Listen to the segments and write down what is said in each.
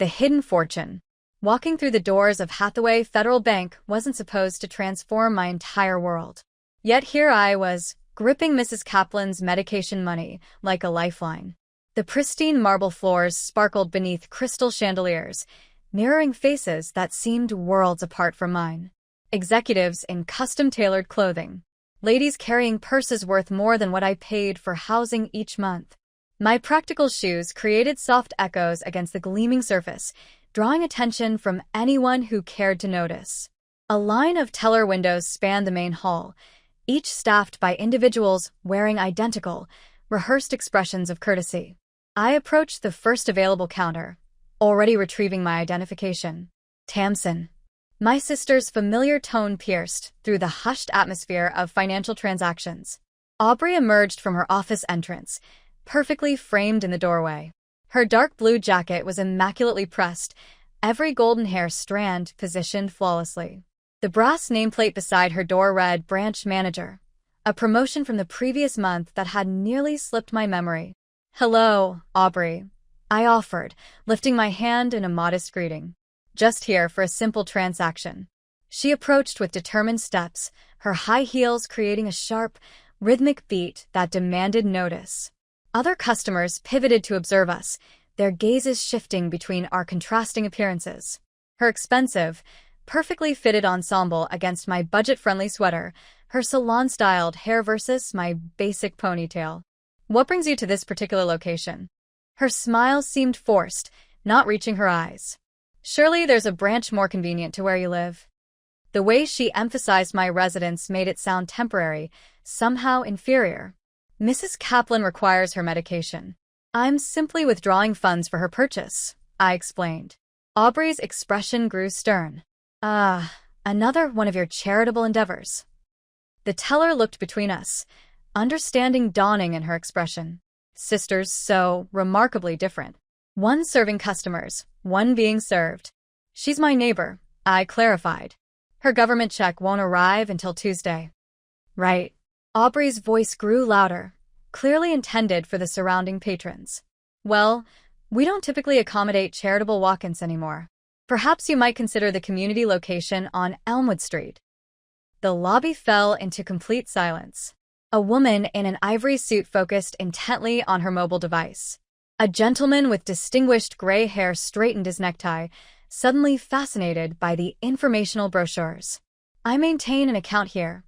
The hidden fortune. Walking through the doors of Hathaway Federal Bank wasn't supposed to transform my entire world. Yet here I was, gripping Mrs. Kaplan's medication money like a lifeline. The pristine marble floors sparkled beneath crystal chandeliers, mirroring faces that seemed worlds apart from mine. Executives in custom-tailored clothing. Ladies carrying purses worth more than what I paid for housing each month. My practical shoes created soft echoes against the gleaming surface, drawing attention from anyone who cared to notice. A line of teller windows spanned the main hall, each staffed by individuals wearing identical, rehearsed expressions of courtesy. I approached the first available counter, already retrieving my identification. Tamsin. My sister's familiar tone pierced through the hushed atmosphere of financial transactions. Aubrey emerged from her office entrance, perfectly framed in the doorway. Her dark blue jacket was immaculately pressed, every golden hair strand positioned flawlessly. The brass nameplate beside her door read Branch Manager, a promotion from the previous month that had nearly slipped my memory. "Hello, Aubrey," I offered, lifting my hand in a modest greeting. "Just here for a simple transaction." She approached with determined steps, her high heels creating a sharp, rhythmic beat that demanded notice. Other customers pivoted to observe us, their gazes shifting between our contrasting appearances. Her expensive, perfectly fitted ensemble against my budget-friendly sweater, her salon-styled hair versus my basic ponytail. "What brings you to this particular location?" Her smile seemed forced, not reaching her eyes. "Surely there's a branch more convenient to where you live." The way she emphasized my residence made it sound temporary, somehow inferior. "Mrs. Kaplan requires her medication. I'm simply withdrawing funds for her purchase," I explained. Aubrey's expression grew stern. Another one of your charitable endeavors." The teller looked between us, understanding dawning in her expression. Sisters so remarkably different. One serving customers, one being served. "She's my neighbor," I clarified. "Her government check won't arrive until Tuesday." "Right." Aubrey's voice grew louder, clearly intended for the surrounding patrons. "Well, we don't typically accommodate charitable walk-ins anymore. Perhaps you might consider the community location on Elmwood Street." The lobby fell into complete silence. A woman in an ivory suit focused intently on her mobile device. A gentleman with distinguished gray hair straightened his necktie, suddenly fascinated by the informational brochures. "I maintain an account here,"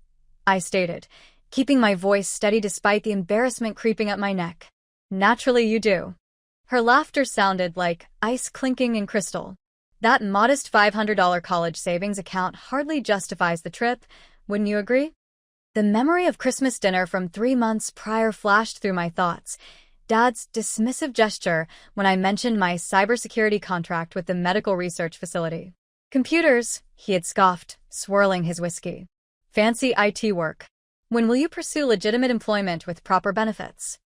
I stated, keeping my voice steady despite the embarrassment creeping up my neck. "Naturally you do." Her laughter sounded like ice clinking in crystal. "That modest $500 college savings account hardly justifies the trip, wouldn't you agree?" The memory of Christmas dinner from 3 months prior flashed through my thoughts. Dad's dismissive gesture when I mentioned my cybersecurity contract with the medical research facility. "Computers," he had scoffed, swirling his whiskey. "Fancy IT work. When will you pursue legitimate employment with proper benefits?"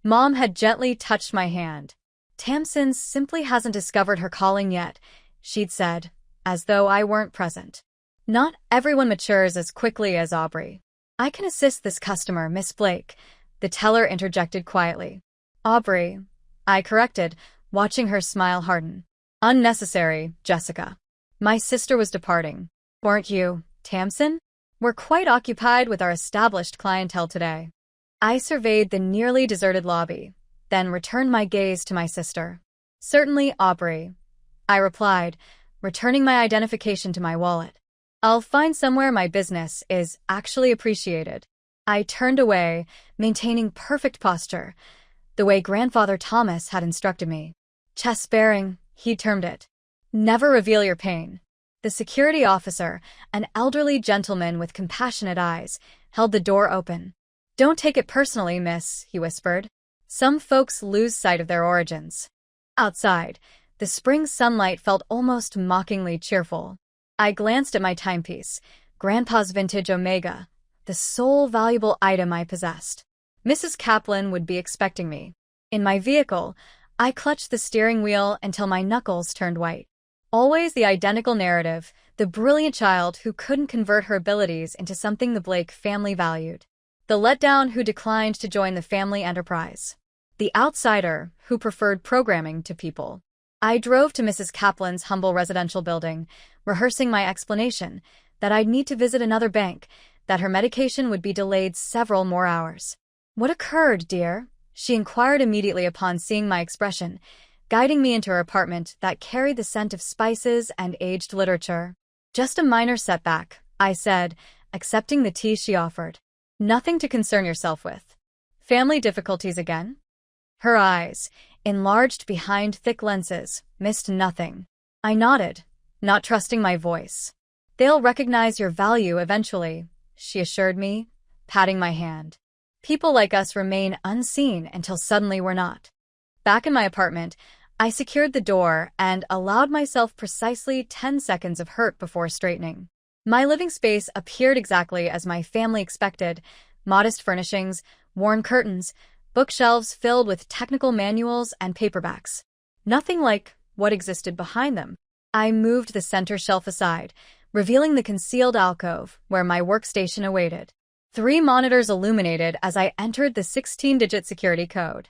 Mom had gently touched my hand. "Tamsin simply hasn't discovered her calling yet," she'd said, as though I weren't present. "Not everyone matures as quickly as Aubrey." "I can assist this customer, Miss Blake," the teller interjected quietly. "Aubrey," I corrected, watching her smile harden. "Unnecessary, Jessica." My sister was departing. "Weren't you, Tamsin?" "We're quite occupied with our established clientele today." I surveyed the nearly deserted lobby, then returned my gaze to my sister. "Certainly, Aubrey," I replied, returning my identification to my wallet. "I'll find somewhere my business is actually appreciated." I turned away, maintaining perfect posture, the way Grandfather Thomas had instructed me. "Chest bearing," he termed it. "Never reveal your pain." The security officer, an elderly gentleman with compassionate eyes, held the door open. "Don't take it personally, miss," he whispered. "Some folks lose sight of their origins." Outside, the spring sunlight felt almost mockingly cheerful. I glanced at my timepiece, Grandpa's vintage Omega, the sole valuable item I possessed. Mrs. Kaplan would be expecting me. In my vehicle, I clutched the steering wheel until my knuckles turned white. Always the identical narrative, the brilliant child who couldn't convert her abilities into something the Blake family valued. The letdown who declined to join the family enterprise. The outsider who preferred programming to people. I drove to Mrs. Kaplan's humble residential building, rehearsing my explanation that I'd need to visit another bank, that her medication would be delayed several more hours. "What occurred, dear?" she inquired immediately upon seeing my expression, guiding me into her apartment that carried the scent of spices and aged literature. "Just a minor setback," I said, accepting the tea she offered. "Nothing to concern yourself with." "Family difficulties again?" Her eyes, enlarged behind thick lenses, missed nothing. I nodded, not trusting my voice. "They'll recognize your value eventually," she assured me, patting my hand. "People like us remain unseen until suddenly we're not." Back in my apartment, I secured the door and allowed myself precisely 10 seconds of hurt before straightening. My living space appeared exactly as my family expected: modest furnishings, worn curtains, bookshelves filled with technical manuals and paperbacks. Nothing like what existed behind them. I moved the center shelf aside, revealing the concealed alcove where my workstation awaited. 3 monitors illuminated as I entered the 16-digit security code.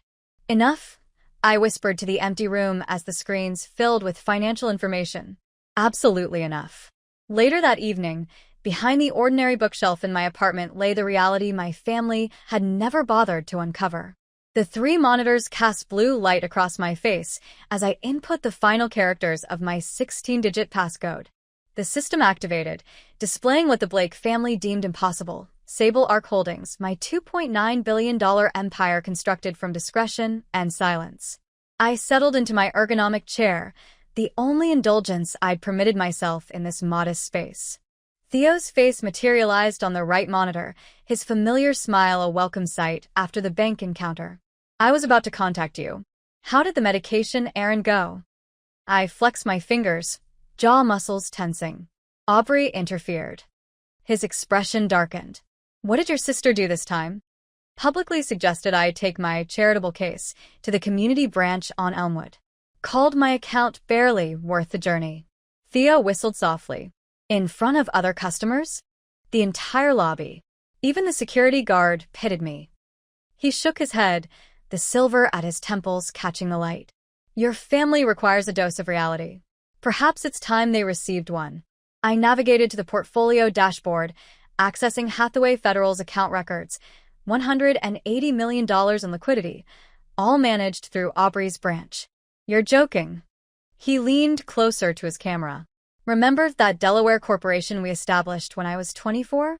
"Enough?" I whispered to the empty room as the screens filled with financial information. "Absolutely enough." Later that evening, behind the ordinary bookshelf in my apartment lay the reality my family had never bothered to uncover. The 3 monitors cast blue light across my face as I input the final characters of my 16-digit passcode. The system activated, displaying what the Blake family deemed impossible: Sable Arc Holdings, my $2.9 billion empire constructed from discretion and silence. I settled into my ergonomic chair, the only indulgence I'd permitted myself in this modest space. Theo's face materialized on the right monitor, his familiar smile a welcome sight after the bank encounter. "I was about to contact you. How did the medication errand go?" I flexed my fingers, jaw muscles tensing. Aubrey interfered. His expression darkened. "What did your sister do this time?" "Publicly suggested I take my charitable case to the community branch on Elmwood. Called my account barely worth the journey." Theo whistled softly. "In front of other customers?" "The entire lobby. Even the security guard pitied me." He shook his head, the silver at his temples catching the light. "Your family requires a dose of reality. Perhaps it's time they received one." I navigated to the portfolio dashboard, accessing Hathaway Federal's account records: $180 million in liquidity, all managed through Aubrey's branch. "You're joking." He leaned closer to his camera. "Remember that Delaware corporation we established when I was 24?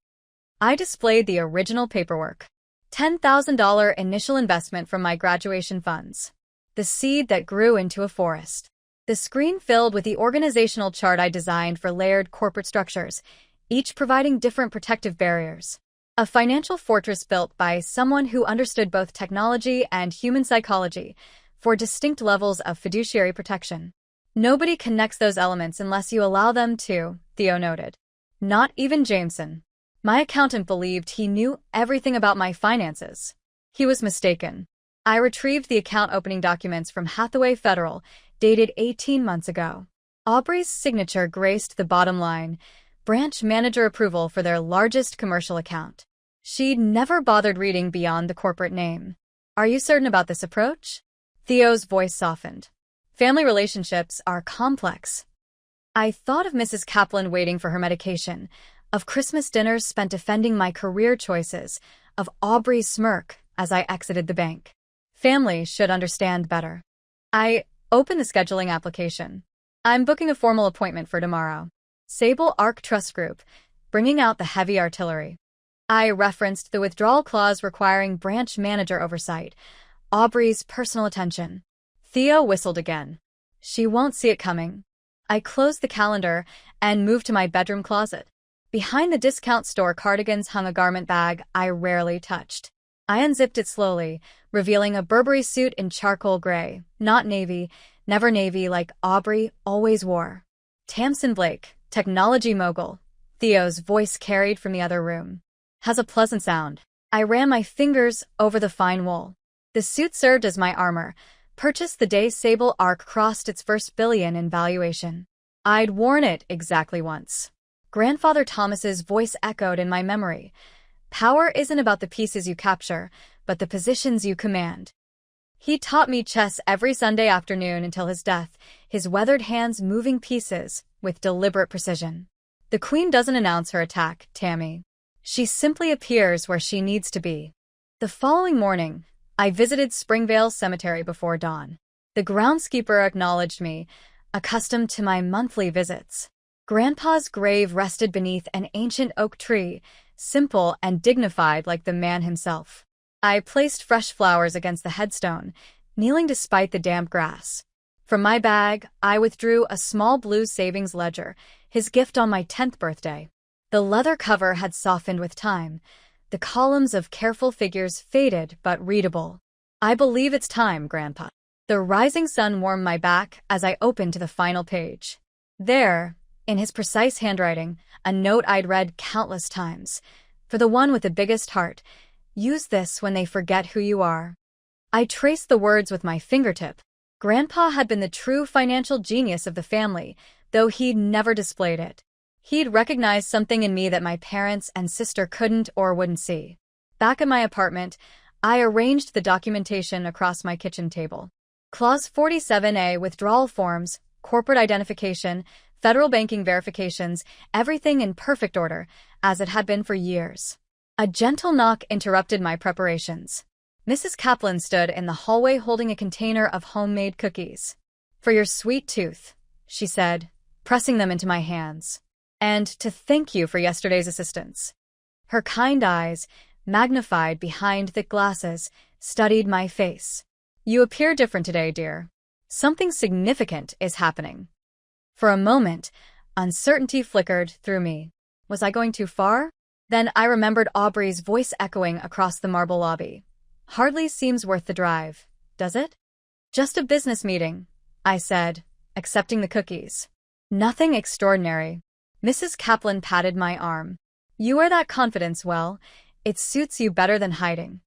I displayed the original paperwork. $10,000 initial investment from my graduation funds. The seed that grew into a forest." The screen filled with the organizational chart I designed for layered corporate structures, each providing different protective barriers. A financial fortress built by someone who understood both technology and human psychology, for distinct levels of fiduciary protection. "Nobody connects those elements unless you allow them to," Theo noted. "Not even Jameson. My accountant believed he knew everything about my finances." He was mistaken. I retrieved the account opening documents from Hathaway Federal, dated 18 months ago. Aubrey's signature graced the bottom line: branch manager approval for their largest commercial account. She'd never bothered reading beyond the corporate name. "Are you certain about this approach?" Theo's voice softened. "Family relationships are complex." I thought of Mrs. Kaplan waiting for her medication, of Christmas dinners spent defending my career choices, of Aubrey's smirk as I exited the bank. Family should understand better. I opened the scheduling application. "I'm booking a formal appointment for tomorrow. Sable Arc Trust Group, bringing out the heavy artillery." I referenced the withdrawal clause requiring branch manager oversight, Aubrey's personal attention. Theo whistled again. "She won't see it coming." I closed the calendar and moved to my bedroom closet. Behind the discount store cardigans hung a garment bag I rarely touched. I unzipped it slowly, revealing a Burberry suit in charcoal gray, not navy, never navy like Aubrey always wore. "Tamsin Blake, technology mogul," Theo's voice carried from the other room. "Has a pleasant sound." I ran my fingers over the fine wool. The suit served as my armor, purchased the day Sable Arc crossed its first billion in valuation. I'd worn it exactly once. Grandfather Thomas's voice echoed in my memory. "Power isn't about the pieces you capture, but the positions you command." He taught me chess every Sunday afternoon until his death, his weathered hands moving pieces with deliberate precision. The queen doesn't announce her attack, Tammy. She simply appears where she needs to be. The following morning, I visited Springvale Cemetery before dawn. The groundskeeper acknowledged me, accustomed to my monthly visits. Grandpa's grave rested beneath an ancient oak tree, simple and dignified like the man himself. I placed fresh flowers against the headstone, kneeling despite the damp grass. From my bag, I withdrew a small blue savings ledger, his gift on my 10th birthday. The leather cover had softened with time. The columns of careful figures faded but readable. I believe it's time, Grandpa. The rising sun warmed my back as I opened to the final page. There, in his precise handwriting, a note I'd read countless times. For the one with the biggest heart, use this when they forget who you are. I traced the words with my fingertip. Grandpa had been the true financial genius of the family, though he'd never displayed it. He'd recognized something in me that my parents and sister couldn't or wouldn't see. Back at my apartment, I arranged the documentation across my kitchen table. Clause 47A, withdrawal forms, corporate identification, federal banking verifications, everything in perfect order, as it had been for years. A gentle knock interrupted my preparations. Mrs. Kaplan stood in the hallway holding a container of homemade cookies. "For your sweet tooth," she said, pressing them into my hands. "And to thank you for yesterday's assistance." Her kind eyes, magnified behind thick glasses, studied my face. "You appear different today, dear. Something significant is happening." For a moment, uncertainty flickered through me. Was I going too far? Then I remembered Aubrey's voice echoing across the marble lobby. "Hardly seems worth the drive, does it?" "Just a business meeting," I said, accepting the cookies. "Nothing extraordinary." Mrs. Kaplan patted my arm. "You wear that confidence well. It suits you better than hiding."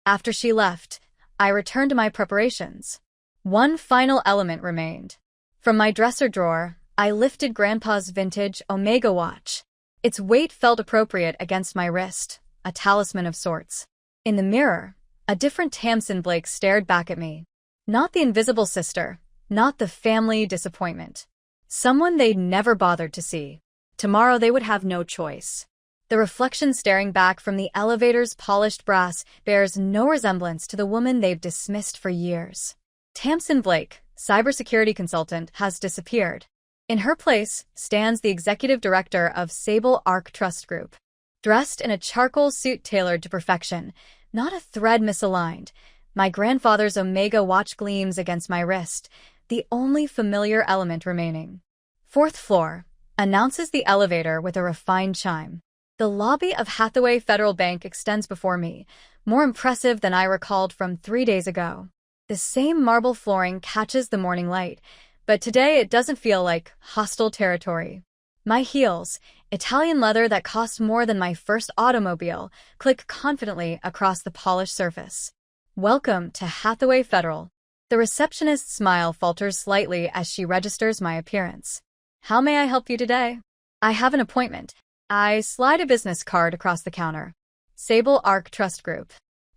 After she left, I returned to my preparations. One final element remained. From my dresser drawer, I lifted Grandpa's vintage Omega watch. Its weight felt appropriate against my wrist, a talisman of sorts. In the mirror, a different Tamsin Blake stared back at me. Not the invisible sister, not the family disappointment. Someone they'd never bothered to see. Tomorrow they would have no choice. The reflection staring back from the elevator's polished brass bears no resemblance to the woman they've dismissed for years. Tamsin Blake, cybersecurity consultant, has disappeared. In her place stands the executive director of Sable Arc Trust Group. Dressed in a charcoal suit tailored to perfection, not a thread misaligned, my grandfather's Omega watch gleams against my wrist, the only familiar element remaining. "Fourth floor," announces the elevator with a refined chime. The lobby of Hathaway Federal Bank extends before me, more impressive than I recalled from 3 days ago. The same marble flooring catches the morning light, but today it doesn't feel like hostile territory. My heels, Italian leather that cost more than my first automobile, click confidently across the polished surface. "Welcome to Hathaway Federal." The receptionist's smile falters slightly as she registers my appearance. "How may I help you today?" "I have an appointment." I slide a business card across the counter. "Sable Arc Trust Group."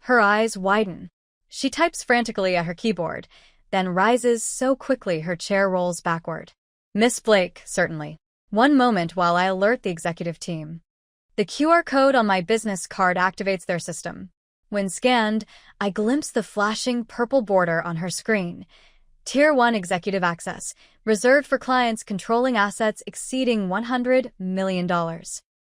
Her eyes widen. She types frantically at her keyboard, then rises so quickly her chair rolls backward. "Miss Blake, certainly. One moment while I alert the executive team." The QR code on my business card activates their system. When scanned, I glimpse the flashing purple border on her screen. Tier 1 executive access, reserved for clients controlling assets exceeding $100 million.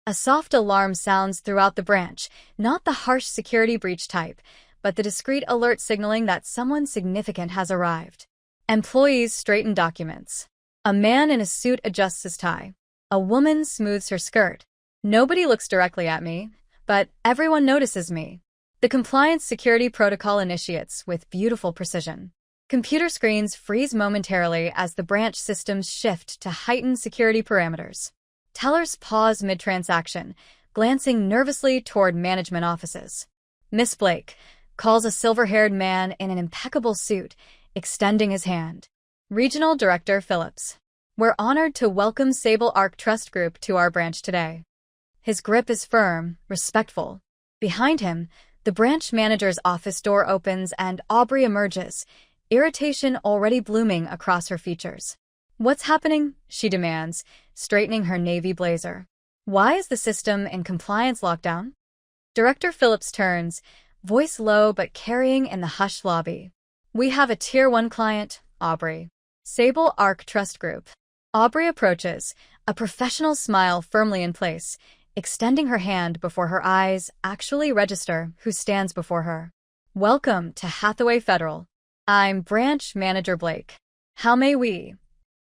A soft alarm sounds throughout the branch, not the harsh security breach type, but the discreet alert signaling that someone significant has arrived. Employees straighten documents. A man in a suit adjusts his tie. A woman smooths her skirt. Nobody looks directly at me, but everyone notices me. The compliance security protocol initiates with beautiful precision. Computer screens freeze momentarily as the branch systems shift to heightened security parameters. Tellers pause mid-transaction, glancing nervously toward management offices. "Miss Blake," calls a silver-haired man in an impeccable suit, extending his hand. "Regional Director Phillips. We're honored to welcome Sable Arc Trust Group to our branch today." His grip is firm, respectful. Behind him, The branch manager's office door opens and Aubrey emerges, irritation already blooming across her features. "What's happening?" she demands, straightening her navy blazer. "Why is the system in compliance lockdown?" Director Phillips turns, voice low but carrying in the hushed lobby. "We have a Tier 1 client, Aubrey. Sable Arc Trust Group." Aubrey approaches, a professional smile firmly in place, extending her hand before her eyes actually register who stands before her. "Welcome to Hathaway Federal. I'm Branch Manager Blake. How may we?"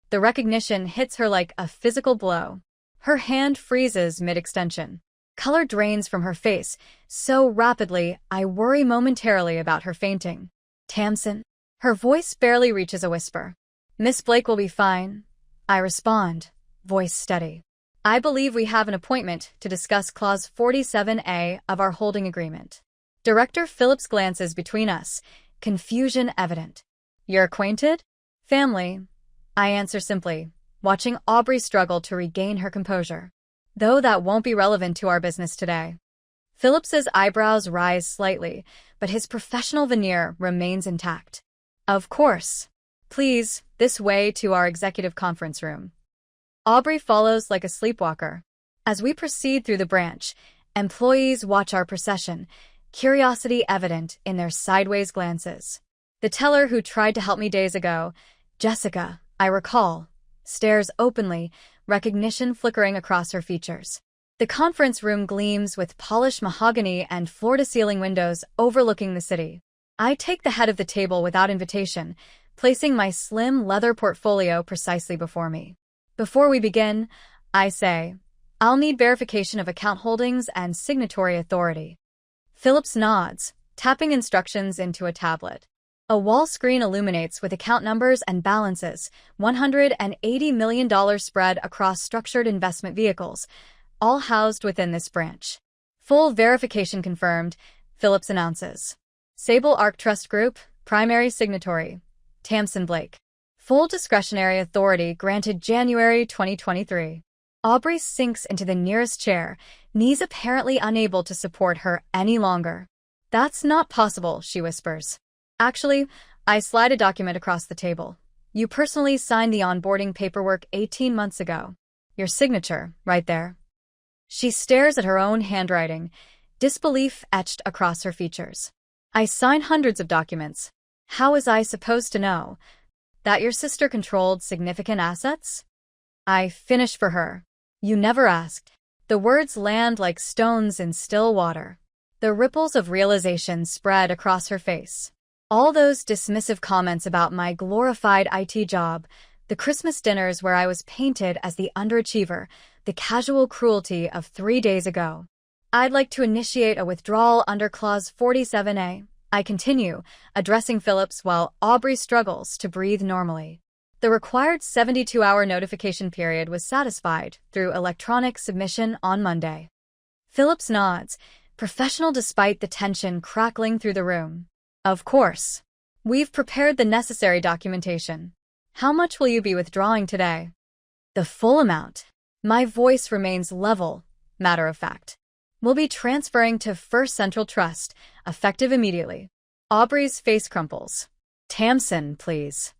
The recognition hits her like a physical blow. Her hand freezes mid-extension. Color drains from her face so rapidly I worry momentarily about her fainting. "Tamsin?" Her voice barely reaches a whisper. "Miss Blake will be fine," I respond, voice steady. "I believe we have an appointment to discuss Clause 47A of our holding agreement." Director Phillips glances between us, confusion evident. "You're acquainted?" "Family," I answer simply, watching Aubrey struggle to regain her composure. "Though that won't be relevant to our business today." Phillips's eyebrows rise slightly, but his professional veneer remains intact. "Of course. Please, this way to our executive conference room." Aubrey follows like a sleepwalker. As we proceed through the branch, employees watch our procession, curiosity evident in their sideways glances. The teller who tried to help me days ago, Jessica, I recall, stares openly, recognition flickering across her features. The conference room gleams with polished mahogany and floor-to-ceiling windows overlooking the city. I take the head of the table without invitation, placing my slim leather portfolio precisely before me. "Before we begin," I say, "I'll need verification of account holdings and signatory authority." Phillips nods, tapping instructions into a tablet. A wall screen illuminates with account numbers and balances, $180 million spread across structured investment vehicles, all housed within this branch. "Full verification confirmed," Phillips announces. "Sable Arc Trust Group, primary signatory, Tamsin Blake. Full discretionary authority granted January 2023. Aubrey sinks into the nearest chair, knees apparently unable to support her any longer. "That's not possible," she whispers. "Actually, I slide a document across the table. You personally signed the onboarding paperwork 18 months ago. Your signature, right there." She stares at her own handwriting, disbelief etched across her features. "I sign hundreds of documents. How was I supposed to know that your sister controlled significant assets?" I finish for her. "You never asked." The words land like stones in still water. The ripples of realization spread across her face. All those dismissive comments about my glorified IT job, the Christmas dinners where I was painted as the underachiever, the casual cruelty of 3 days ago. "I'd like to initiate a withdrawal under Clause 47A. I continue, addressing Phillips while Aubrey struggles to breathe normally. The required 72-hour notification period was satisfied through electronic submission on Monday. Phillips nods, professional despite the tension crackling through the room. "Of course. We've prepared the necessary documentation. How much will you be withdrawing today?" "The full amount." My voice remains level, matter of fact. "We'll be transferring to First Central Trust, effective immediately." Aubrey's face crumples. "Tamsin, please."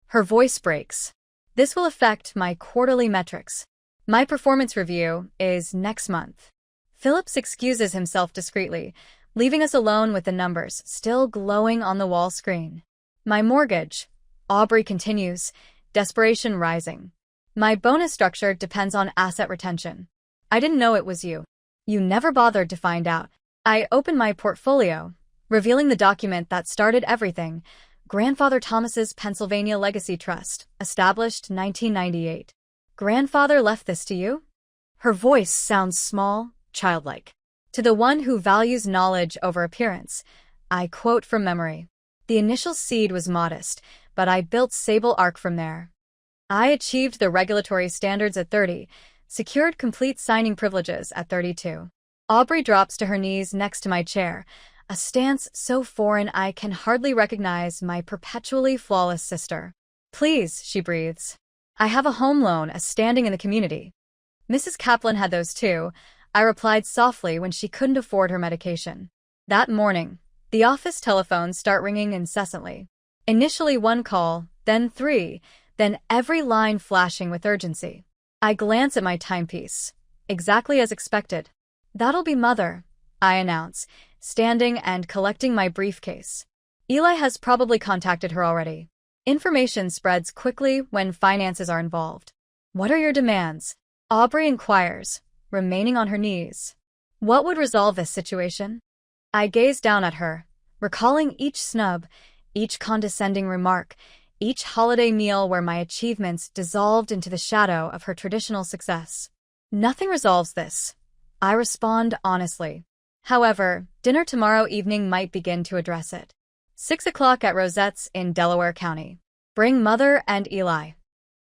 Her voice breaks. "This will affect my quarterly metrics. My performance review is next month." Phillips excuses himself discreetly, leaving us alone with the numbers still glowing on the wall screen. "My mortgage," Aubrey continues, desperation rising. "My bonus structure depends on asset retention. I didn't know it was you. You never bothered to find out." I open my portfolio, revealing the document that started everything, Grandfather Thomas's Pennsylvania Legacy Trust, established 1998. "Grandfather left this to you?" Her voice sounds small, childlike. "To the one who values knowledge over appearance," I quote from memory. The initial seed was modest, but I built Sable Arc from there. I achieved the regulatory standards at 30, secured complete signing privileges at 32. Aubrey drops to her knees next to my chair, a stance so foreign I can hardly recognize my perpetually flawless sister. "Please," she breathes. "I have a home loan, a standing in the community." "Mrs. Kaplan had those too," I replied softly when she couldn't afford her medication. That morning, the office telephones start ringing incessantly. Initially one call, then three, then every line flashing with urgency. I glance at my timepiece. Exactly as expected. "That'll be Mother," I announce, standing and collecting my briefcase. Eli has probably contacted her already. Information spreads quickly when finances are involved. "What are your demands?" Aubrey inquires, remaining on her knees. "What would resolve this situation?" I gaze down at her, recalling each snub, each condescending remark, each holiday meal where my achievements dissolved into the shadow of her traditional success. "Nothing resolves this," I respond honestly. However, dinner tomorrow evening might begin to address it. 6 o'clock at Rosette's in Delaware County. Bring Mother and Eli.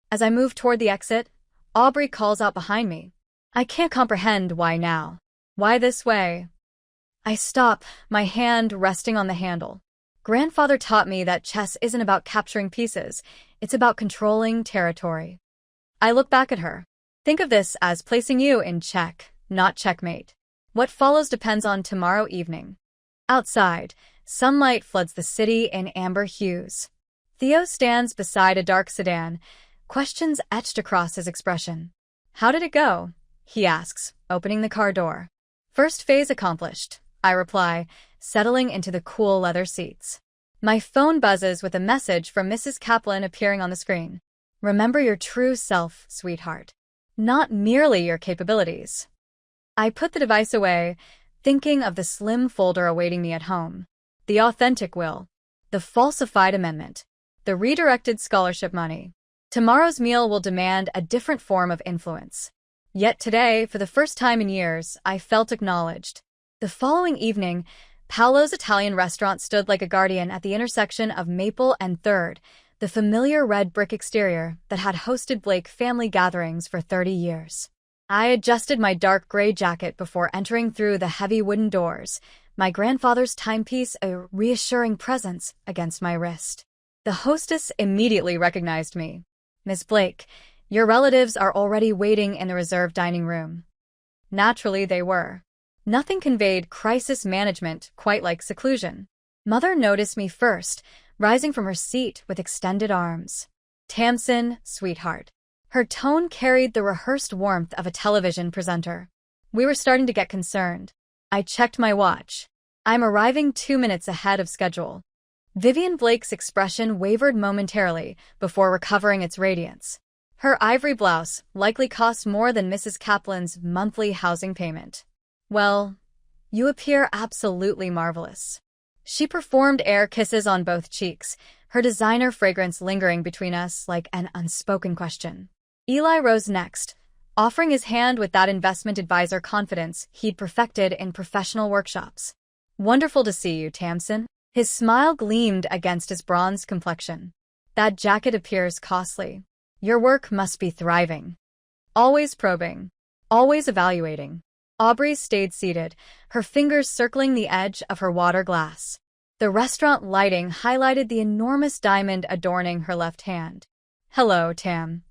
As I move toward the exit, Aubrey calls out behind me. I can't comprehend why now. Why this way? I stop, my hand resting on the handle. Grandfather taught me that chess isn't about capturing pieces, it's about controlling territory. I look back at her. Think of this as placing you in check, not checkmate. What follows depends on tomorrow evening. Outside, sunlight floods the city in amber hues. Theo stands beside a dark sedan, questions etched across his expression. "How did it go?" he asks, opening the car door. "First phase accomplished," I reply, settling into the cool leather seats. My phone buzzes with a message from Mrs. Kaplan appearing on the screen. "Remember your true self, sweetheart. Not merely your capabilities." I put the device away, thinking of the slim folder awaiting me at home. The authentic will. The falsified amendment. The redirected scholarship money. Tomorrow's meal will demand a different form of influence. Yet today, for the first time in years, I felt acknowledged. The following evening, Paolo's Italian restaurant stood like a guardian at the intersection of Maple and 3rd, the familiar red brick exterior that had hosted Blake family gatherings for 30 years. I adjusted my dark gray jacket before entering through the heavy wooden doors, my grandfather's timepiece a reassuring presence against my wrist. The hostess immediately recognized me. "Miss Blake, your relatives are already waiting in the reserved dining room." Naturally, they were. Nothing conveyed crisis management quite like seclusion. Mother noticed me first, rising from her seat with extended arms. "Tamsin, sweetheart." Her tone carried the rehearsed warmth of a television presenter. We were starting to get concerned. I checked my watch. I'm arriving 2 minutes ahead of schedule. Vivian Blake's expression wavered momentarily before recovering its radiance. Her ivory blouse likely cost more than Mrs. Kaplan's monthly housing payment. "Well, you appear absolutely marvelous." She performed air kisses on both cheeks, her designer fragrance lingering between us like an unspoken question. Eli rose next, offering his hand with that investment advisor confidence he'd perfected in professional workshops. "Wonderful to see you, Tamsin." His smile gleamed against his bronzed complexion. "That jacket appears costly. Your work must be thriving." Always probing. Always evaluating. Aubrey stayed seated, her fingers circling the edge of her water glass. The restaurant lighting highlighted the enormous diamond adorning her left hand. "Hello, Tam."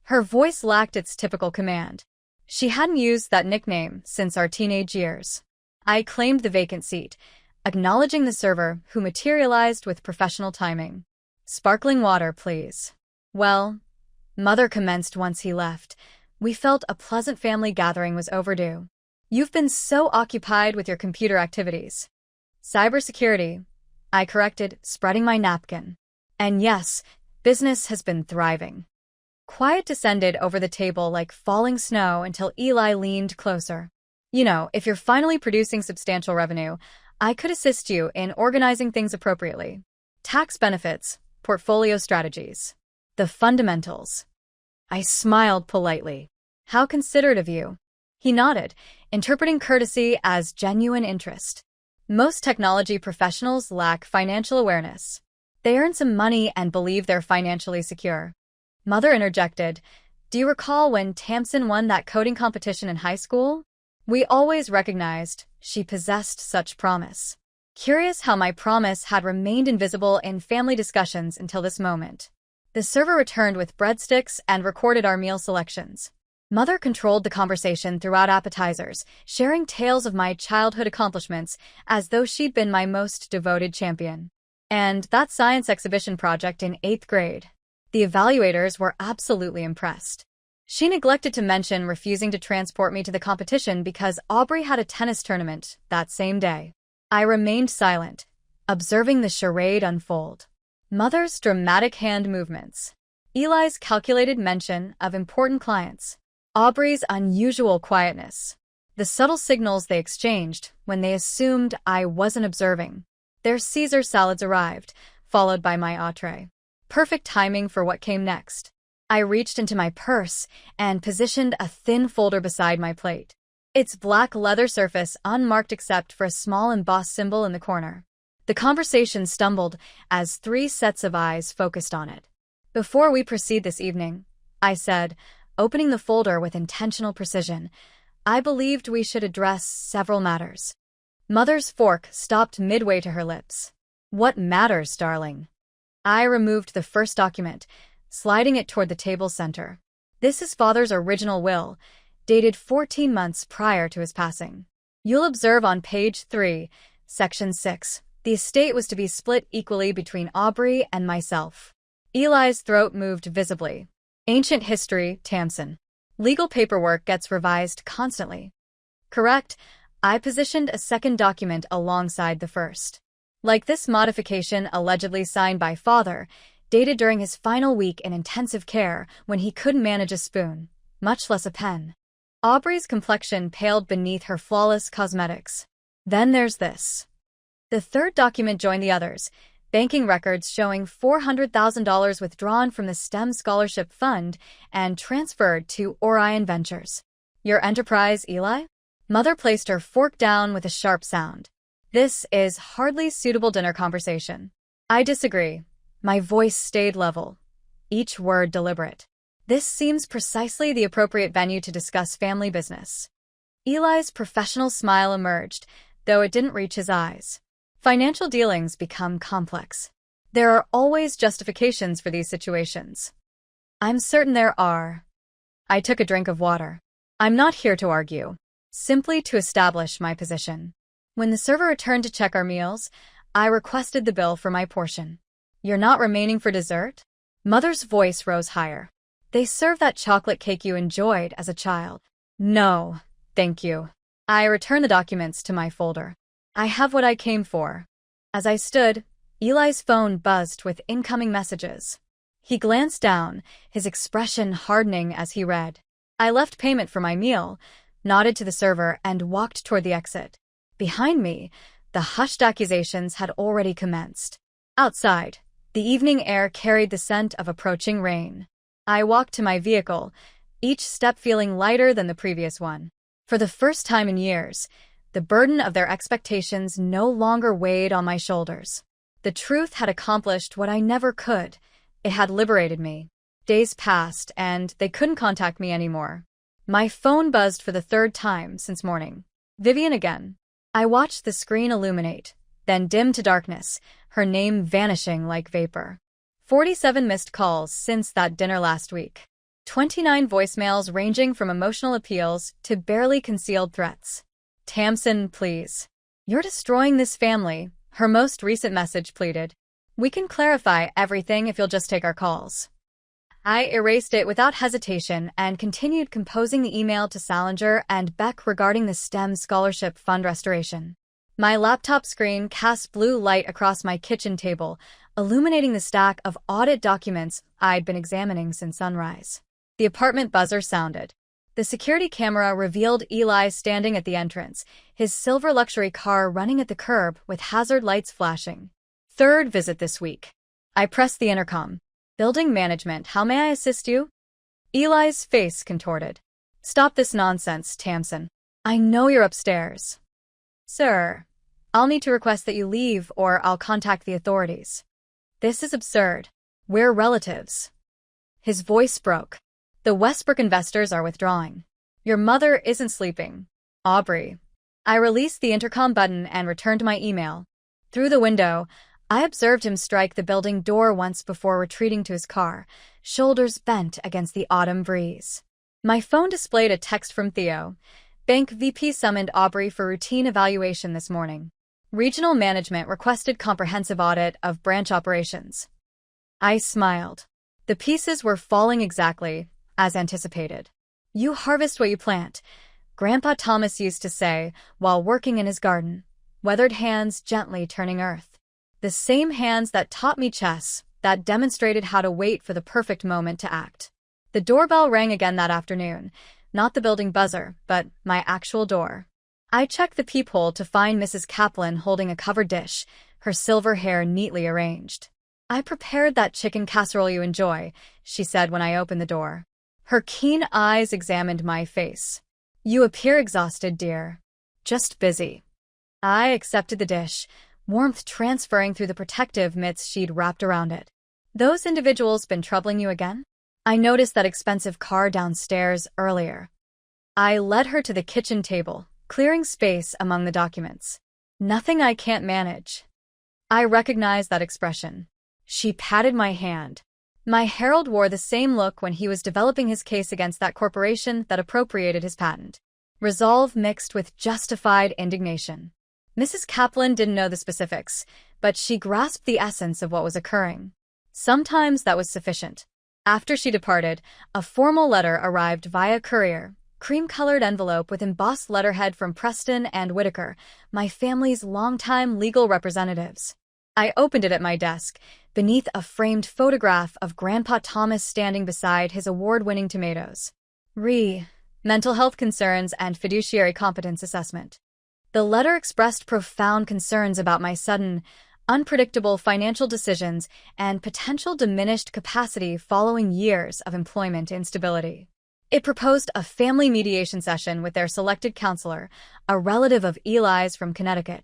Her voice lacked its typical command. She hadn't used that nickname since our teenage years. I claimed the vacant seat, acknowledging the server who materialized with professional timing. "Sparkling water, please." "Well," Mother commenced once he left, "we felt a pleasant family gathering was overdue. You've been so occupied with your computer activities." "Cybersecurity," I corrected, spreading my napkin. "And yes, business has been thriving." Quiet descended over the table like falling snow until Eli leaned closer. "You know, if you're finally producing substantial revenue, I could assist you in organizing things appropriately. Tax benefits, portfolio strategies. The fundamentals." I smiled politely. "How considerate of you." He nodded, interpreting courtesy as genuine interest. Most technology professionals lack financial awareness. They earn some money and believe they're financially secure. Mother interjected, "Do you recall when Tamsin won that coding competition in high school? We always recognized she possessed such promise." Curious how my promise had remained invisible in family discussions until this moment. The server returned with breadsticks and recorded our meal selections. Mother controlled the conversation throughout appetizers, sharing tales of my childhood accomplishments as though she'd been my most devoted champion. And that science exhibition project in 8th grade. The evaluators were absolutely impressed. She neglected to mention refusing to transport me to the competition because Aubrey had a tennis tournament that same day. I remained silent, observing the charade unfold. Mother's dramatic hand movements. Eli's calculated mention of important clients. Aubrey's unusual quietness. The subtle signals they exchanged when they assumed I wasn't observing. Their Caesar salads arrived, followed by my entree. Perfect timing for what came next. I reached into my purse and positioned a thin folder beside my plate. Its black leather surface unmarked except for a small embossed symbol in the corner. The conversation stumbled as 3 sets of eyes focused on it. "Before we proceed this evening," I said, opening the folder with intentional precision, "I believed we should address several matters." Mother's fork stopped midway to her lips. "What matters, darling?" I removed the first document, sliding it toward the table's center. "This is Father's original will, dated 14 months prior to his passing. You'll observe on page 3, section 6, the estate was to be split equally between Aubrey and myself." Eli's throat moved visibly. "Ancient history, Tamsin. Legal paperwork gets revised constantly." "Correct." I positioned a second document alongside the first. "Like this modification allegedly signed by Father, dated during his final week in intensive care when he couldn't manage a spoon, much less a pen." Aubrey's complexion paled beneath her flawless cosmetics. "Then there's this." The third document joined the others, banking records showing $400,000 withdrawn from the STEM Scholarship Fund and transferred to Orion Ventures. "Your enterprise, Eli?" Mother placed her fork down with a sharp sound. "This is hardly suitable dinner conversation." "I disagree." My voice stayed level, each word deliberate. "This seems precisely the appropriate venue to discuss family business." Eli's professional smile emerged, though it didn't reach his eyes. "Financial dealings become complex. There are always justifications for these situations." "I'm certain there are." I took a drink of water. "I'm not here to argue, simply to establish my position." When the server returned to check our meals, I requested the bill for my portion. "You're not remaining for dessert?" Mother's voice rose higher. "They serve that chocolate cake you enjoyed as a child." "No, thank you." I returned the documents to my folder. "I have what I came for." As I stood, Eli's phone buzzed with incoming messages. He glanced down, his expression hardening as he read. I left payment for my meal, nodded to the server, and walked toward the exit. Behind me, the hushed accusations had already commenced. Outside, the evening air carried the scent of approaching rain. I walked to my vehicle, each step feeling lighter than the previous one. For the first time in years, the burden of their expectations no longer weighed on my shoulders. The truth had accomplished what I never could. It had liberated me. Days passed, and they couldn't contact me anymore. My phone buzzed for the 3rd time since morning. Vivian again. I watched the screen illuminate, then dim to darkness, her name vanishing like vapor. 47 missed calls since that dinner last week. 29 voicemails ranging from emotional appeals to barely concealed threats. "Tamsin, please. You're destroying this family," her most recent message pleaded. "We can clarify everything if you'll just take our calls." I erased it without hesitation and continued composing the email to Salinger and Beck regarding the STEM Scholarship Fund restoration. My laptop screen cast blue light across my kitchen table, illuminating the stack of audit documents I'd been examining since sunrise. The apartment buzzer sounded. The security camera revealed Eli standing at the entrance, his silver luxury car running at the curb with hazard lights flashing. "Third visit this week." I pressed the intercom. "Building management, how may I assist you?" Eli's face contorted. "Stop this nonsense, Tamsin. I know you're upstairs." "Sir, I'll need to request that you leave or I'll contact the authorities." "This is absurd. We're relatives." His voice broke. "The Westbrook investors are withdrawing. Your mother isn't sleeping. Aubrey." I released the intercom button and returned to my email. Through the window, I observed him strike the building door once before retreating to his car, shoulders bent against the autumn breeze. My phone displayed a text from Theo. Bank VP summoned Aubrey for routine evaluation this morning. Regional management requested comprehensive audit of branch operations. I smiled. The pieces were falling exactly as anticipated. You harvest what you plant, Grandpa Thomas used to say while working in his garden, weathered hands gently turning earth. The same hands that taught me chess, that demonstrated how to wait for the perfect moment to act. The doorbell rang again that afternoon, not the building buzzer, but my actual door. I checked the peephole to find Mrs. Kaplan holding a covered dish, her silver hair neatly arranged. I prepared that chicken casserole you enjoy, she said when I opened the door. Her keen eyes examined my face. You appear exhausted, dear. Just busy. I accepted the dish, warmth transferring through the protective mitts she'd wrapped around it. Those individuals been troubling you again? I noticed that expensive car downstairs earlier. I led her to the kitchen table, clearing space among the documents. Nothing I can't manage. I recognized that expression. She patted my hand. My herald wore the same look when he was developing his case against that corporation that appropriated his patent. Resolve mixed with justified indignation. Mrs. Kaplan didn't know the specifics, but she grasped the essence of what was occurring. Sometimes that was sufficient. After she departed, a formal letter arrived via courier, cream-colored envelope with embossed letterhead from Preston and Whitaker, my family's longtime legal representatives. I opened it at my desk, beneath a framed photograph of Grandpa Thomas standing beside his award-winning tomatoes. Mental health concerns and fiduciary competence assessment. The letter expressed profound concerns about my sudden, unpredictable financial decisions and potential diminished capacity following years of employment instability. It proposed a family mediation session with their selected counselor, a relative of Eli's from Connecticut.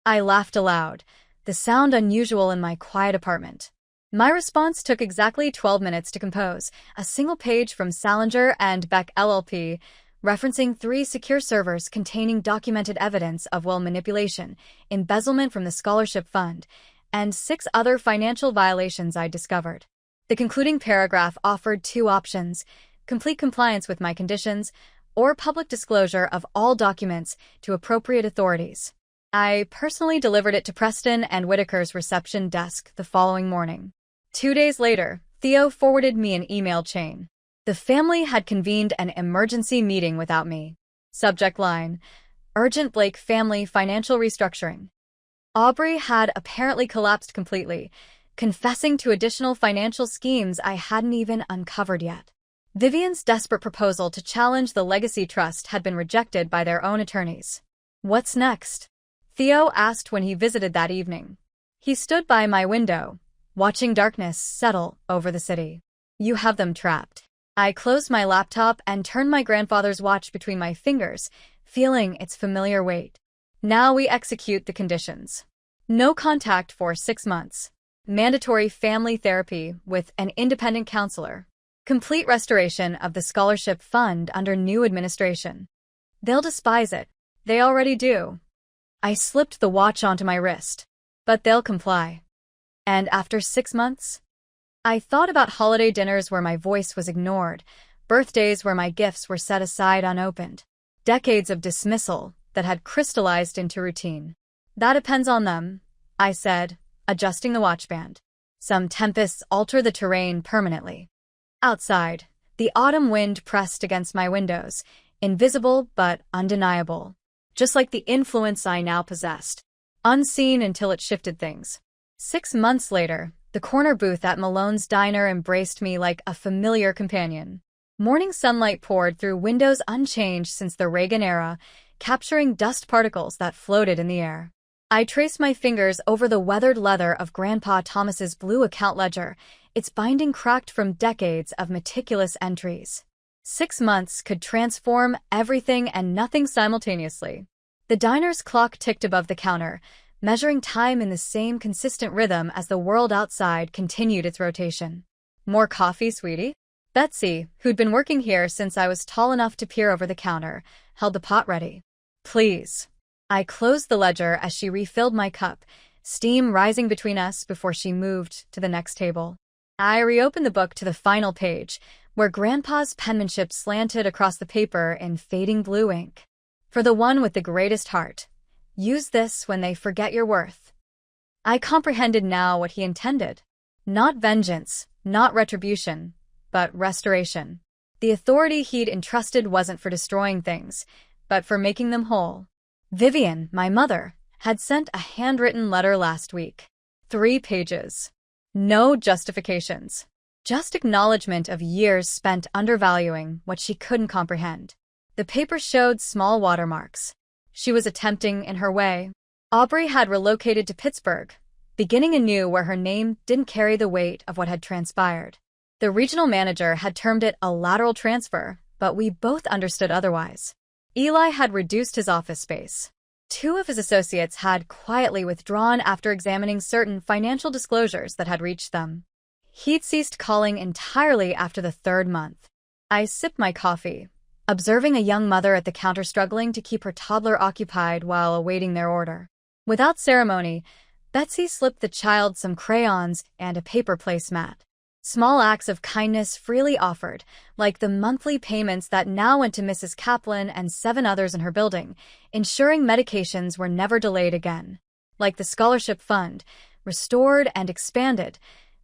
I laughed aloud, the sound unusual in my quiet apartment. My response took exactly 12 minutes to compose, a single page from Salinger and Beck LLP, referencing 3 secure servers containing documented evidence of will manipulation, embezzlement from the scholarship fund, and 6 other financial violations I discovered. The concluding paragraph offered 2 options: complete compliance with my conditions, or public disclosure of all documents to appropriate authorities. I personally delivered it to Preston and Whitaker's reception desk the following morning. 2 days later, Theo forwarded me an email chain. The family had convened an emergency meeting without me. Subject line: Urgent Blake family financial restructuring. Aubrey had apparently collapsed completely, confessing to additional financial schemes I hadn't even uncovered yet. Vivian's desperate proposal to challenge the legacy trust had been rejected by their own attorneys. What's next? Theo asked when he visited that evening. He stood by my window, watching darkness settle over the city. You have them trapped. I closed my laptop and turned my grandfather's watch between my fingers, feeling its familiar weight. Now we execute the conditions. No contact for 6 months. Mandatory family therapy with an independent counselor. Complete restoration of the scholarship fund under new administration. They'll despise it. They already do. I slipped the watch onto my wrist. But they'll comply. And after 6 months? I thought about holiday dinners where my voice was ignored, birthdays where my gifts were set aside unopened. Decades of dismissal that had crystallized into routine. That depends on them, I said, adjusting the watchband. Some tempests alter the terrain permanently. Outside, the autumn wind pressed against my windows, invisible but undeniable. Just like the influence I now possessed, unseen until it shifted things. 6 months later, the corner booth at Malone's Diner embraced me like a familiar companion. Morning sunlight poured through windows unchanged since the Reagan era, capturing dust particles that floated in the air. I traced my fingers over the weathered leather of Grandpa Thomas's blue account ledger, its binding cracked from decades of meticulous entries. 6 months could transform everything and nothing simultaneously. The diner's clock ticked above the counter, measuring time in the same consistent rhythm as the world outside continued its rotation. More coffee, sweetie? Betsy, who'd been working here since I was tall enough to peer over the counter, held the pot ready. Please. I closed the ledger as she refilled my cup, steam rising between us before she moved to the next table. I reopened the book to the final page, where Grandpa's penmanship slanted across the paper in fading blue ink. For the one with the greatest heart, use this when they forget your worth. I comprehended now what he intended. Not vengeance, not retribution, but restoration. The authority he'd entrusted wasn't for destroying things, but for making them whole. Vivian, my mother, had sent a handwritten letter last week. 3 pages. No justifications. Just acknowledgement of years spent undervaluing what she couldn't comprehend. The paper showed small watermarks. She was attempting in her way. Aubrey had relocated to Pittsburgh, beginning anew where her name didn't carry the weight of what had transpired. The regional manager had termed it a lateral transfer, but we both understood otherwise. Eli had reduced his office space. 2 of his associates had quietly withdrawn after examining certain financial disclosures that had reached them. He'd ceased calling entirely after the 3rd month. I sipped my coffee, observing a young mother at the counter struggling to keep her toddler occupied while awaiting their order. Without ceremony, Betsy slipped the child some crayons and a paper placemat. Small acts of kindness freely offered, like the monthly payments that now went to Mrs. Kaplan and 7 others in her building, ensuring medications were never delayed again. Like the scholarship fund, restored and expanded,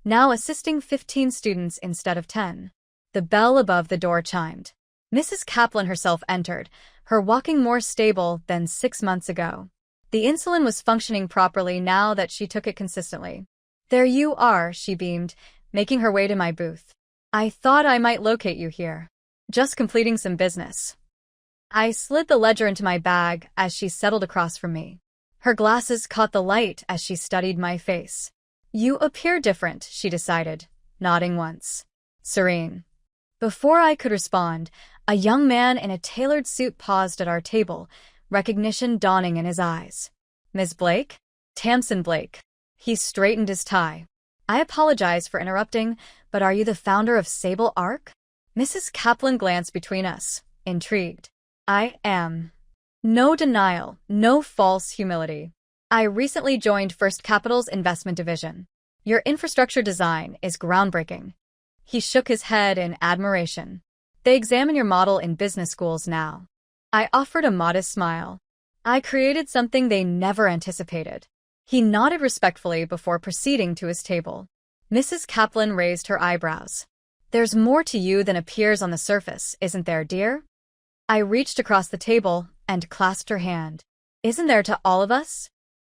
now assisting 15 students instead of 10. The bell above the door chimed. Mrs. Kaplan herself entered, her walking more stable than 6 months ago. The insulin was functioning properly now that she took it consistently. There you are, she beamed, making her way to my booth. I thought I might locate you here. Just completing some business. I slid the ledger into my bag as she settled across from me. Her glasses caught the light as she studied my face. You appear different, she decided, nodding once. Serene. Before I could respond, a young man in a tailored suit paused at our table, recognition dawning in his eyes. Ms. Blake? Tamsin Blake. He straightened his tie. I apologize for interrupting, but are you the founder of Sable Arc? Mrs. Kaplan glanced between us, intrigued. I am. No denial, no false humility. I recently joined First Capital's investment division. Your infrastructure design is groundbreaking. He shook his head in admiration. They examine your model in business schools now. I offered a modest smile. I created something they never anticipated. He nodded respectfully before proceeding to his table. Mrs. Kaplan raised her eyebrows. There's more to you than appears on the surface, isn't there, dear? I reached across the table and clasped her hand. Isn't there to all of us?